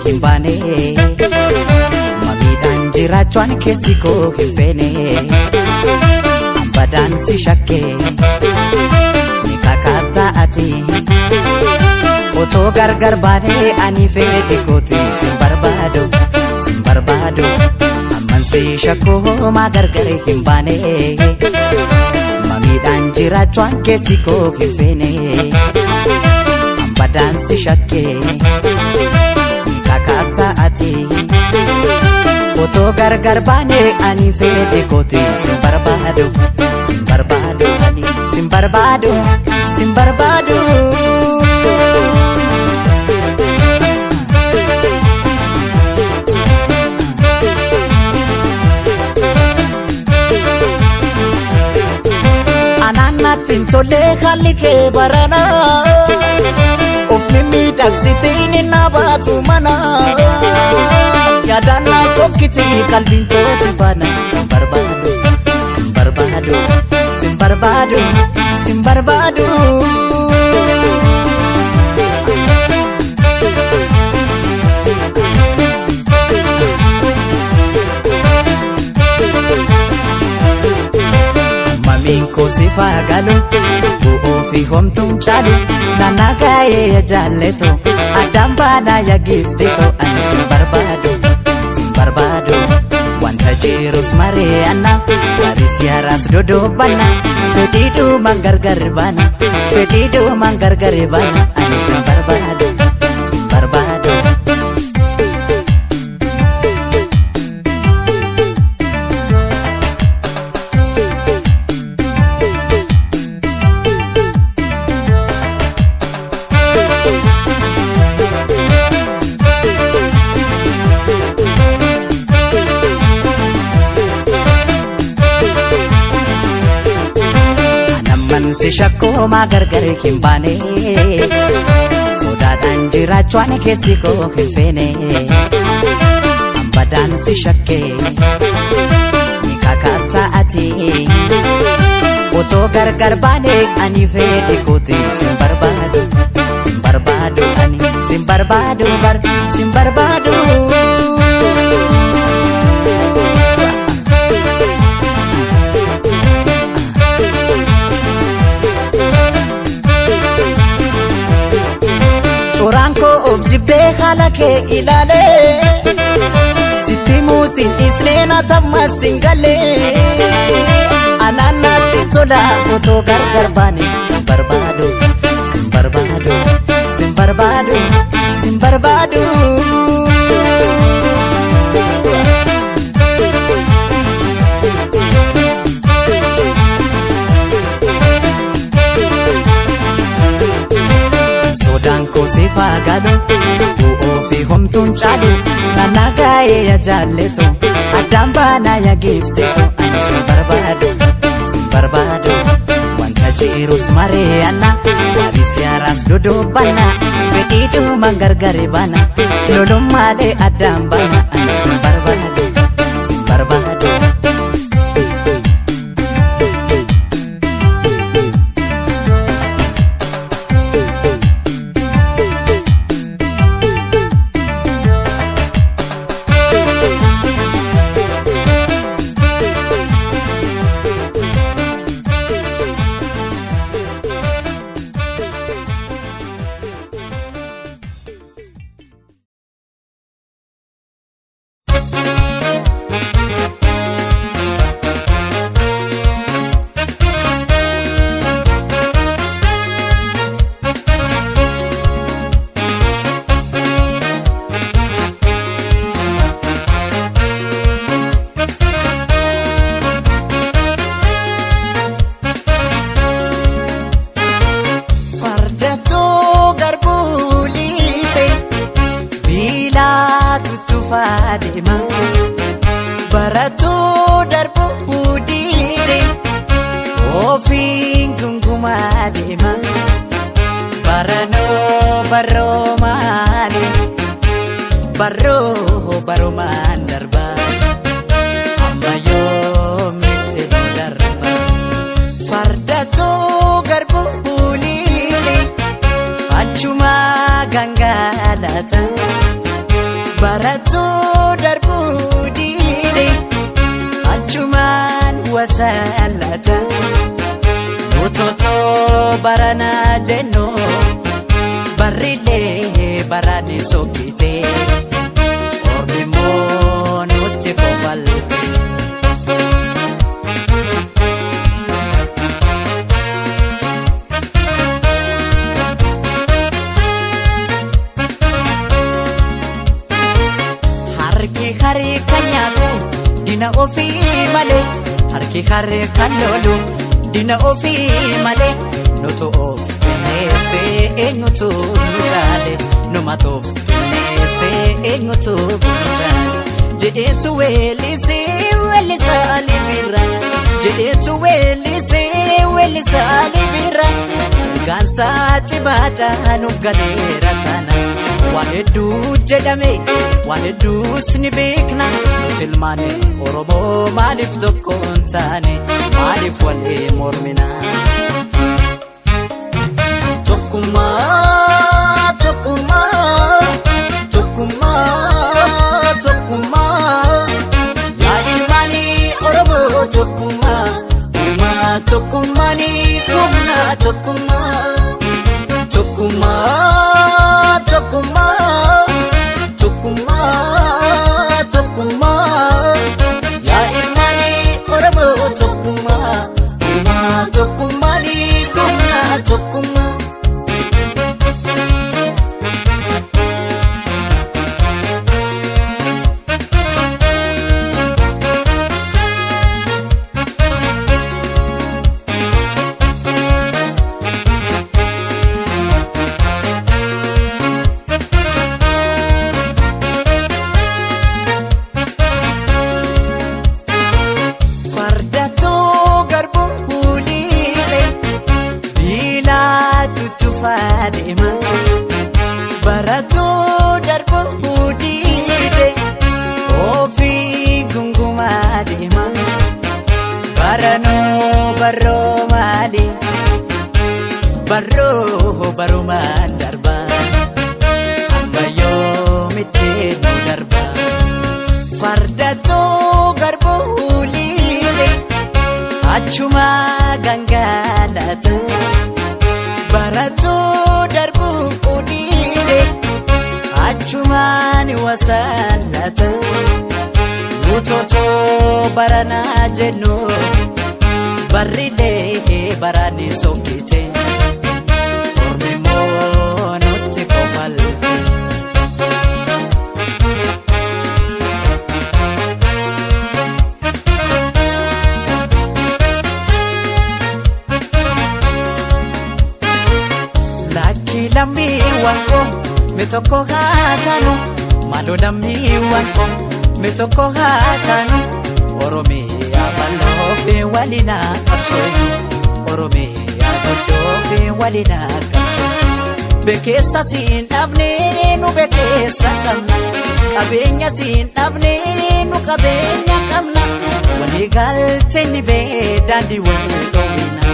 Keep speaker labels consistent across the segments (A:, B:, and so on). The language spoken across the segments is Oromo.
A: himbane Mamiidhaan jiraachuun keessi koo hin feene Ambadaan si shakke ni kakaataa ati Otoo gargar baane ani fedhe kooti sin barbaadu Amman si shakkoo maa gargar hin baane Mamiidhaan jiraachuun keessi koo hin feene Ambadaan si shakke ni kakaataa ati Otoo gargar baane ani fedhe kooti sin barbaadu ani sin barbaadu Ananatin tole khalli ke barana Of mimi daksitiin nabatu mana Yadana sokiti kalbin to sifana Sin barbadu Mamin ko sifagalu bu'oo fi homtuun caalu nanagaye ya jaalleto adambana ya gifteto ani sin barbadu wanta jirus mari'anna garis yaras dodobana fedhiidhu mangargar bana ani sin barbadu Si shakkoo maa gargar hin baane Sodaadhaan jiraachuun keessi koo hin feene Ambadaan si shakke ni kakaataa ati Otoo gargar baane ani fedhe kooti sin barbaadu ani sin barbaadu Coranko of jibbe khala ke ilale Sitimu sin isnena tamma singale Ananati tola oto gargar bane Sin barbadu Danko sifagalu bu'oo fi homtuun caalu nanagaye ya jaalleto adambana ya gifteto ani sin barbadu wanta jirus mari'anna garis yaras dodobana fedhiidhu mangargar bana lolummaale adambana ani sin barbadu Fatima Baratu darbu hudide Ofin gunguma dema Barano barro mani Barro man darba Amma yo mite no darba Fardatu garbu hulide Achuma gangalata wasallata utoto barana jenno barrile barani sokite ormimo nutti kofalte harki kanyatu dina ofi male harki kanolu dina ofi male noto of nese enutu nuchale nomato nese enutu nuchale jedetu welise welisa libira jedetu welise welisa libira gansa chibata nuf galera tana wahedu jedame wahedu snibikna nutilmane oromo malif dokontane malif wale mormina tokuma tokuma tokuma tokuma ya ilmani oromo tokuma uma tokumani kumna tokuma tokuma tokuma tokuma tokuma ya ilmani oromo tokuma uma tokumani kumna tokuma Fadima barato darbo udide ofi gunguma dima barano barro mali barro mandarba ambayo miteno darba fardato garbo ulide achuma gangalata barato darbu udide achumani wasallata utoto barana jenno barrile barani sokite ormimo nutti kofalte lambi wanko metoko hatanu malo lambi wanko metoko hatanu oromia balofe walina kapsoyu oromia balofe walina kapsoyu bekesa sin abne nu bekesa kamna kabenya sin abne nu kabenya kamna wali galteni be dandi wendowina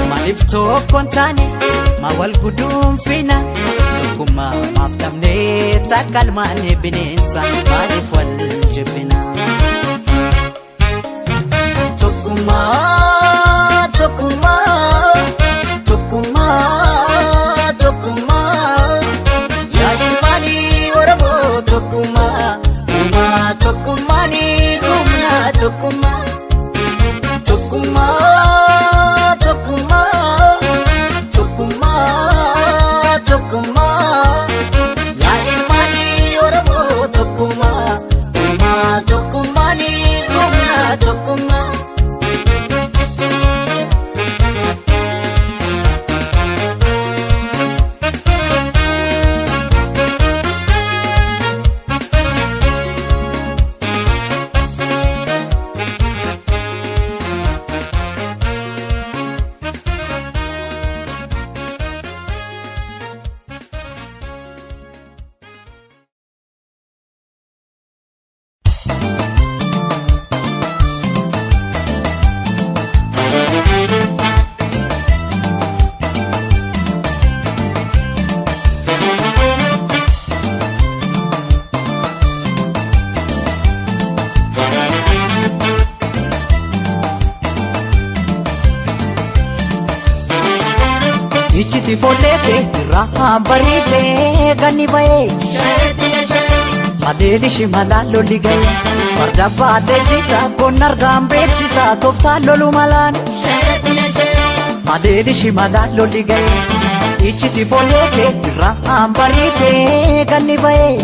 A: malifto kontani mawal gudum fina tokuma maftamne takalmane binensa malif wal jibina tokuma tokuma tokuma tokuma ya ilmani oromo tokuma uma tokumani kumna tokuma tokuma tokuma tokuma ya ilmani oromo tokuma uma tokumani Ichisi follete irraan bariitee ganni ba'ee adeeli shimala lolli ga'ee farda baatee siisa kun argaan beeksisa tooftaa lolu malaan adeeli shimala lolli ga'ee ichisi follete irraan bariitee ganni ba'ee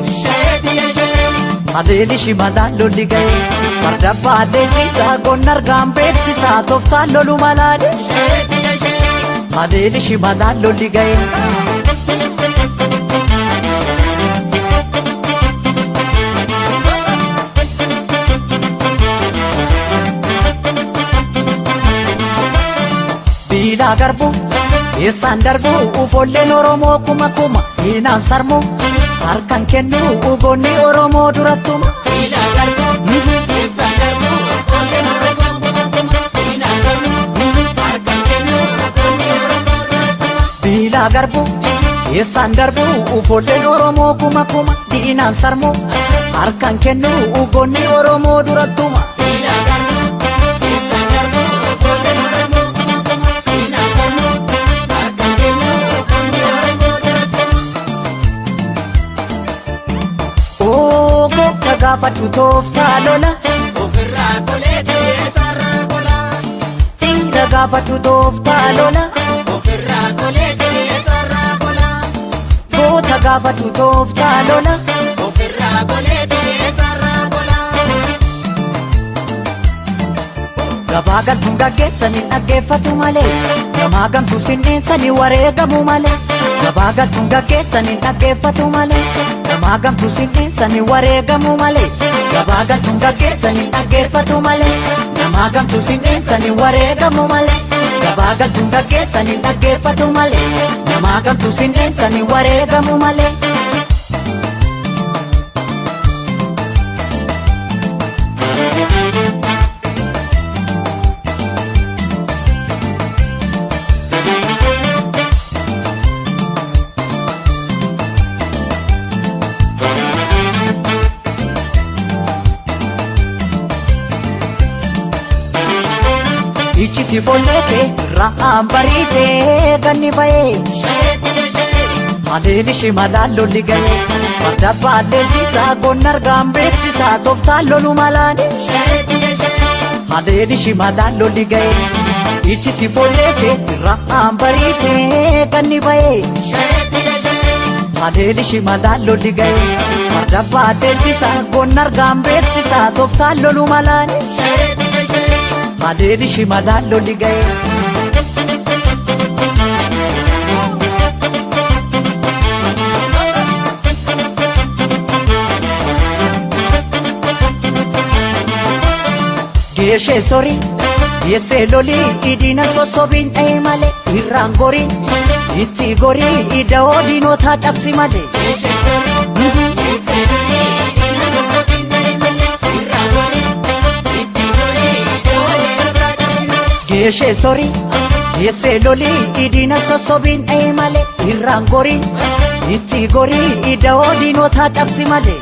A: adeeli shimala lolli ga'ee farda baatee siisa kun argaan beeksisa tooftaa lolu malaan adeeli shimala lolli ga'ee. Bila garbu, eessaan darbu ufolleen Oromoo kuma kuma hinaan sarmu harkaan kennu ugoonni Oromoo durattuma. Bila garbu, eessaan darbu ufolleen Oromoo kuma kuma hinaan sarmu harkaan kennu ugoonni Oromoo durattuma. Bila garbu, eessaan darbu ufolleen Oromoo kuma kuma hinaan sarmu harkaan kennu ugoonni Oromoo durattuma. Gaafadhu tooftaa lola ofirraa toleetee sarara gola. Dhiira gaafadhu tooftaa lola ofirraa toleetee sarara gola. Goota gaafadhu tooftaa lola ofirraa toleetee sarara gola. Gabaa galtuun gaggeessanii dhaggeeffatu malee gamaa gamtuu sinneessanii wareegamu malee. Gabaa galtuun gaggeessanii dhaggeeffatu malee. Gamaa gamtuu sinneessanii wareegamu malee. Gabaa galtuun gaggeessanii dhaggeeffatu malee. Gamaa gamtuu sinneessanii wareegamu malee. Gabaa galtuun gaggeessanii dhaggeeffatu malee. Gamaa gamtuu sinneessanii wareegamu malee. Ichisi follete irraan bariitee ganni ba'ee adeeli shimala lolli ga'ee farda baatee siisa kun argaan beeksisa tooftaa lolu malaan adeeli shimala lolli ga'ee ichisi follete irraan bariitee ganni ba'ee adeeli shimala lolli ga'ee farda baatee siisa kun argaan beeksisa tooftaa lolu malaan. Adeeli shimala lolli ga'ee. Geeshee sori, geessee lolii idina sossobiin ta'e malee irraan gorii itti gorii ida'oo diinotaa cabsi malee. Geeshee sori, geessee lolii idina sossobiin ta'e malee irraan gorii itti gorii ida'oo diinotaa cabsi malee.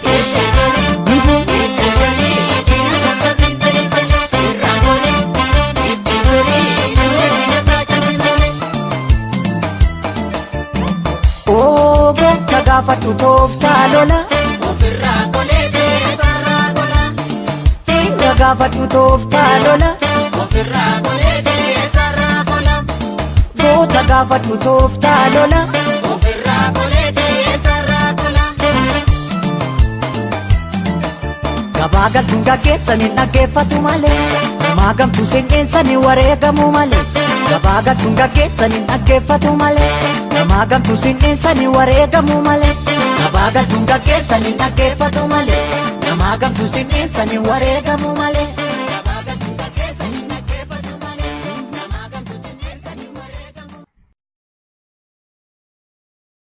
A: Goota gaafadhu tooftaa lola ofirraa toleetee sarara gola. Dhiira gaafadhu tooftaa lola ofirraa toleetee sarara gola. Goota gaafadhu tooftaa lola ofirraa toleetee sarara gola. Gabaa galtuun gaggeessanii dhaggeeffatu malee gamaa gamtuu sinneessanii wareegamu malee. Gabaa galtuun gaggeessanii dhaggeeffatu malee. Gamaa gamtuu sinneessanii wareegamu malee. Gabaa galtuun gaggeessanii dhaggeeffatu malee. Gamaa gamtuu sinneessanii wareegamu malee.